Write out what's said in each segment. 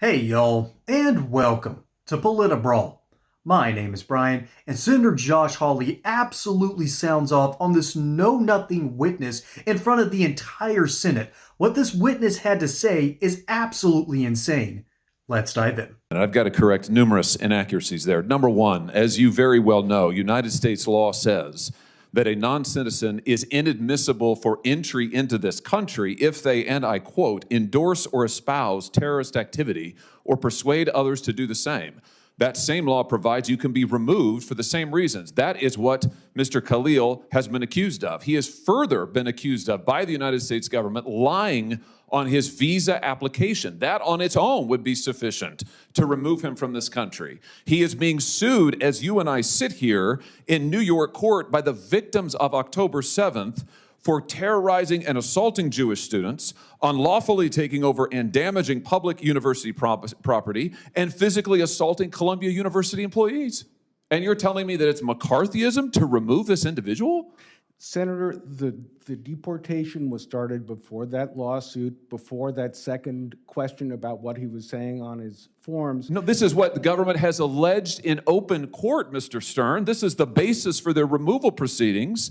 Hey y'all, and welcome to PolitiBrawl. My name is Brian, and Senator Josh Hawley absolutely sounds off on this know-nothing witness in front of the entire Senate. What this witness had to say is absolutely insane. Let's dive in. And I've got to correct numerous inaccuracies there. Number one, as you very well know, United States law says that a non-citizen is inadmissible for entry into this country if they, and I quote, endorse or espouse terrorist activity or persuade others to do the same. That same law provides you can be removed for the same reasons. That is what Mr. Khalil has been accused of. He has further been accused of by the United States government lying on his visa application. That on its own would be sufficient to remove him from this country. He is being sued as you and I sit here in New York court by the victims of October 7th for terrorizing and assaulting Jewish students, unlawfully taking over and damaging public university property, and physically assaulting Columbia University employees. And you're telling me that it's McCarthyism to remove this individual? Senator, the deportation was started before that lawsuit, before that second question about what he was saying on his forms. No, this is what the government has alleged in open court, Mr. Stern. This is the basis for their removal proceedings.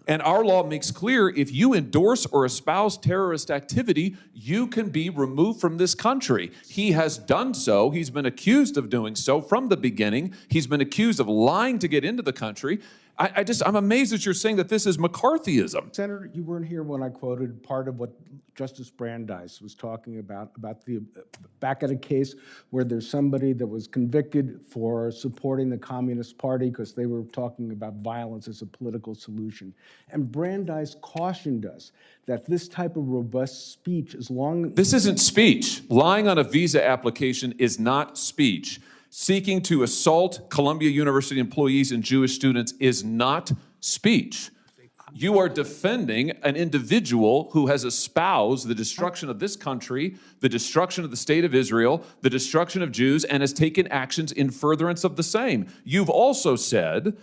And our law makes clear if you endorse or espouse terrorist activity, you can be removed from this country. He has done so. He's been accused of doing so from the beginning. He's been accused of lying to get into the country. I'm amazed that you're saying that this is McCarthyism. Senator, you weren't here when I quoted part of what Justice Brandeis was talking about the back at a case where there's somebody that was convicted for supporting the Communist Party because they were talking about violence as a political solution. And Brandeis cautioned us that this type of robust speech, as long... This isn't speech. Lying on a visa application is not speech. Seeking to assault Columbia University employees and Jewish students is not speech. You are defending an individual who has espoused the destruction of this country, the destruction of the state of Israel, the destruction of Jews, and has taken actions in furtherance of the same. You've also said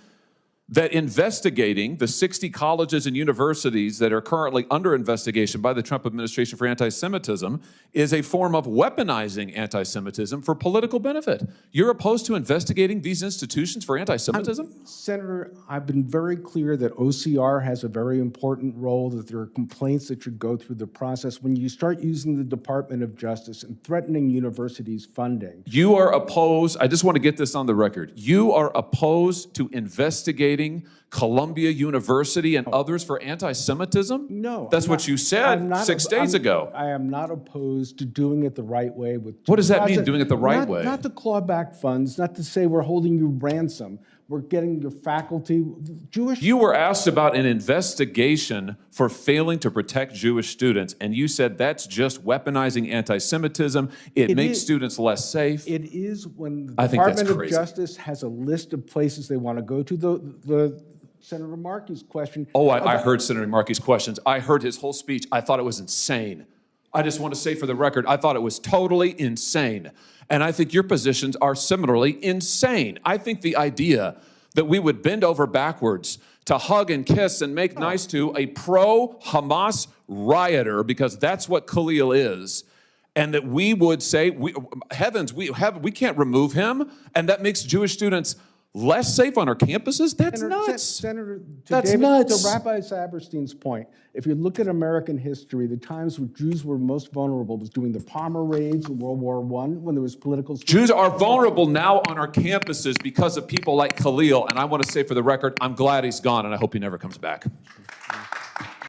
that investigating the 60 colleges and universities that are currently under investigation by the Trump administration for anti-Semitism is a form of weaponizing anti-Semitism for political benefit. You're opposed to investigating these institutions for anti-Semitism? Senator, I've been very clear that OCR has a very important role, that there are complaints that should go through the process. When you start using the Department of Justice and threatening universities' funding... You are opposed, I just want to get this on the record, you are opposed to investigating Columbia University and others for anti-Semitism? No. That's what you said 6 days ago. I am not opposed to doing it the right way. What does that mean, doing it the right way? Not to claw back funds, not to say we're holding you ransom. We're getting your faculty, Jewish... You were asked about an investigation for failing to protect Jewish students, and you said that's just weaponizing anti-Semitism. It makes students less safe. It is when the I think that's Department of crazy. Justice has a list of places they want to go to. The Senator Markey's question... Oh, I heard Senator Markey's questions. I heard his whole speech. I thought it was insane. I just want to say for the record, I thought it was totally insane. And I think your positions are similarly insane. I think the idea that we would bend over backwards to hug and kiss and make nice to a pro-Hamas rioter, because that's what Khalil is, and that we would say, we can't remove him, and that makes Jewish students less safe on our campuses? That's nuts. Senator, that's nuts. To Rabbi Saberstein's point, if you look at American history, the times where Jews were most vulnerable was during the Palmer raids in World War I, when there was political... Jews are vulnerable now on our campuses because of people like Khalil, and I want to say for the record, I'm glad he's gone, and I hope he never comes back.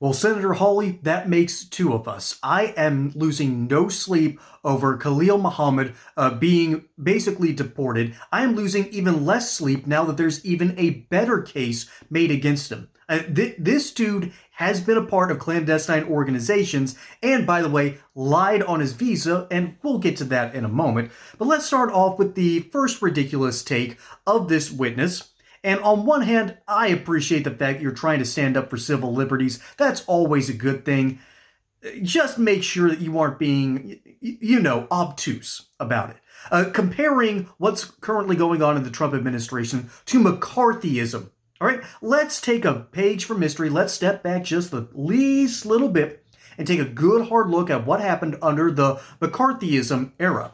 Well, Senator Hawley, that makes two of us. I am losing no sleep over Khalil Muhammad being basically deported. I am losing even less sleep now that there's even a better case made against him. This dude has been a part of clandestine organizations and, by the way, lied on his visa, and we'll get to that in a moment. But let's start off with the first ridiculous take of this witness. And on one hand, I appreciate the fact that you're trying to stand up for civil liberties. That's always a good thing. Just make sure that you aren't being, obtuse about it. Comparing what's currently going on in the Trump administration to McCarthyism. All right, let's take a page from history. Let's step back just the least little bit and take a good hard look at what happened under the McCarthyism era.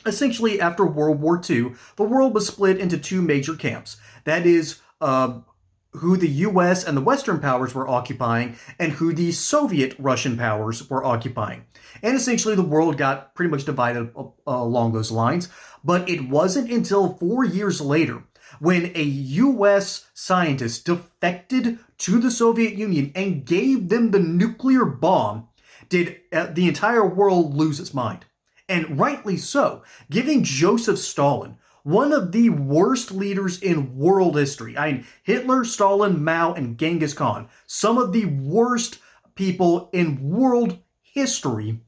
Essentially, after World War II, the world was split into two major camps. That is, who the US and the Western powers were occupying, and who the Soviet Russian powers were occupying. And essentially, the world got pretty much divided along those lines. But it wasn't until 4 years later, when a US scientist defected to the Soviet Union and gave them the nuclear bomb, did the entire world lose its mind. And rightly so, giving Joseph Stalin, one of the worst leaders in world history. I mean, Hitler, Stalin, Mao, and Genghis Khan, some of the worst people in world history.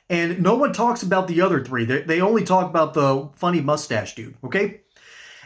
And no one talks about the other three. They only talk about the funny mustache dude, okay?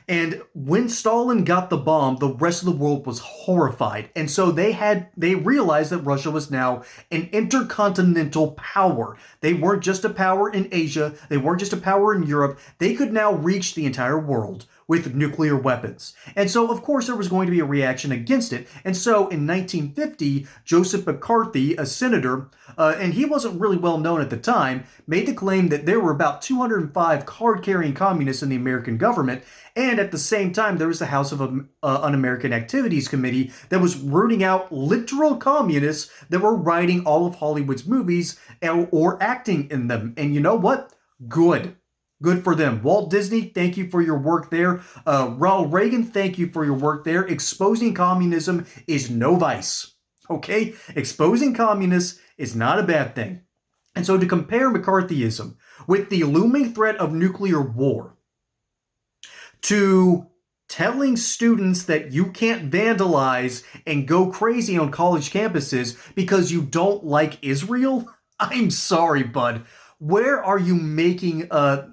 And when Stalin got the bomb, the rest of the world was horrified. And so they realized that Russia was now an intercontinental power. They weren't just a power in Asia. They weren't just a power in Europe. They could now reach the entire world with nuclear weapons. And so, of course, there was going to be a reaction against it. And so in 1950, Joseph McCarthy, a senator, and he wasn't really well known at the time, made the claim that there were about 205 card-carrying communists in the American government. And at the same time, there was the House of Un-American Activities Committee that was rooting out literal communists that were writing all of Hollywood's movies or acting in them. And you know what? Good. Good for them. Walt Disney, thank you for your work there. Ronald Reagan, thank you for your work there. Exposing communism is no vice. Okay? Exposing communists is not a bad thing. And so to compare McCarthyism with the looming threat of nuclear war, to telling students that you can't vandalize and go crazy on college campuses because you don't like Israel, I'm sorry, bud. Where are you making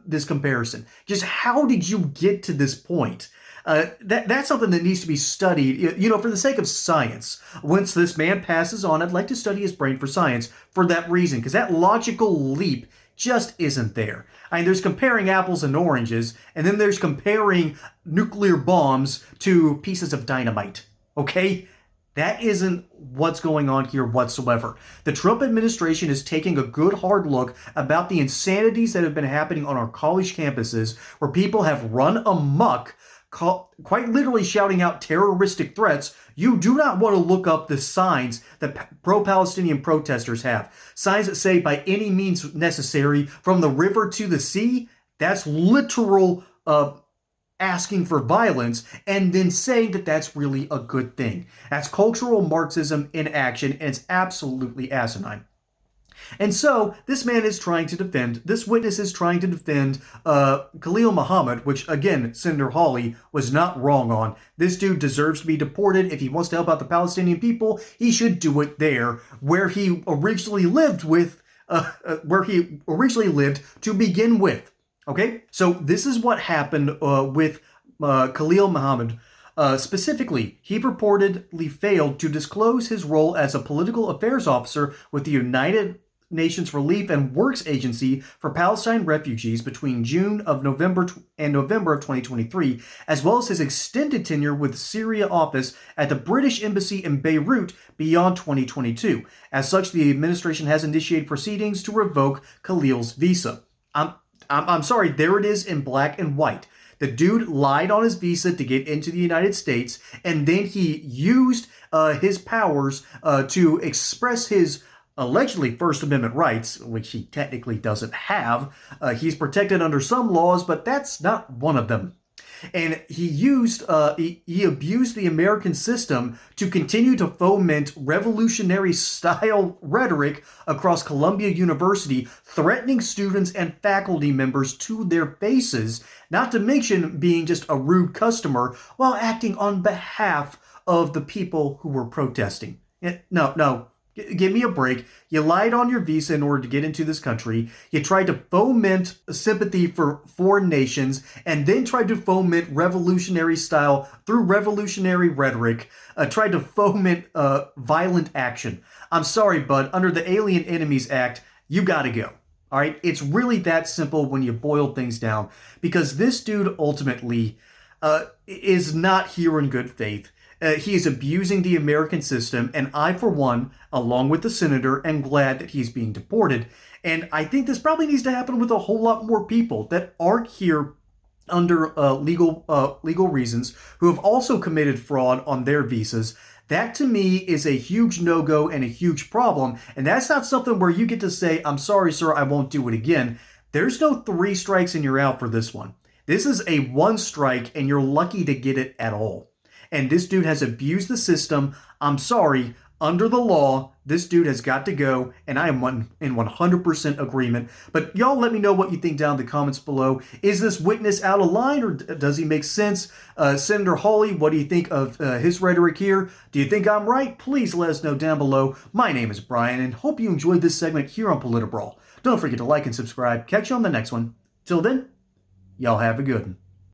this comparison? Just how did you get to this point? That's something that needs to be studied, you know, for the sake of science. Once this man passes on, I'd like to study his brain for science for that reason, because that logical leap just isn't there. I mean, there's comparing apples and oranges, and then there's comparing nuclear bombs to pieces of dynamite, okay? That isn't what's going on here whatsoever. The Trump administration is taking a good hard look about the insanities that have been happening on our college campuses, where people have run amok, quite literally shouting out terroristic threats. You do not want to look up the signs that pro-Palestinian protesters have. Signs that say, by any means necessary, from the river to the sea. That's literal asking for violence, and then saying that that's really a good thing. That's cultural Marxism in action, and it's absolutely asinine. And so this man is trying to defend, this witness is trying to defend Khalil Muhammad, which, again, Senator Hawley was not wrong on. This dude deserves to be deported. If he wants to help out the Palestinian people, he should do it there, where he originally lived to begin with. Okay, so this is what happened with Khalil Muhammad. Specifically, he purportedly failed to disclose his role as a political affairs officer with the United Nations Relief and Works Agency for Palestine Refugees between November of 2023, as well as his extended tenure with the Syria office at the British Embassy in Beirut beyond 2022. As such, the administration has initiated proceedings to revoke Khalil's visa. I'm sorry, there it is in black and white. The dude lied on his visa to get into the United States, and then he used his powers to express his allegedly First Amendment rights, which he technically doesn't have. He's protected under some laws, but that's not one of them. And he abused the American system to continue to foment revolutionary-style rhetoric across Columbia University, threatening students and faculty members to their faces, not to mention being just a rude customer while acting on behalf of the people who were protesting. No. Give me a break. You lied on your visa in order to get into this country. You tried to foment sympathy for foreign nations, and then tried to foment revolutionary style through revolutionary rhetoric, tried to foment violent action. I'm sorry, bud. Under the Alien Enemies Act, you gotta go. All right? It's really that simple when you boil things down, because this dude ultimately is not here in good faith. He is abusing the American system, and I, for one, along with the senator, am glad that he's being deported. And I think this probably needs to happen with a whole lot more people that aren't here under legal reasons, who have also committed fraud on their visas. That to me is a huge no-go and a huge problem. And that's not something where you get to say, I'm sorry, sir, I won't do it again. There's no 3 strikes and you're out for this one. This is a 1 strike and you're lucky to get it at all. And this dude has abused the system. I'm sorry. Under the law, this dude has got to go, and I am in 100% agreement. But y'all let me know what you think down in the comments below. Is this witness out of line, or does he make sense? Senator Hawley, what do you think of his rhetoric here? Do you think I'm right? Please let us know down below. My name is Brian, and hope you enjoyed this segment here on PolitiBrawl. Don't forget to like and subscribe. Catch you on the next one. Till then, y'all have a good one.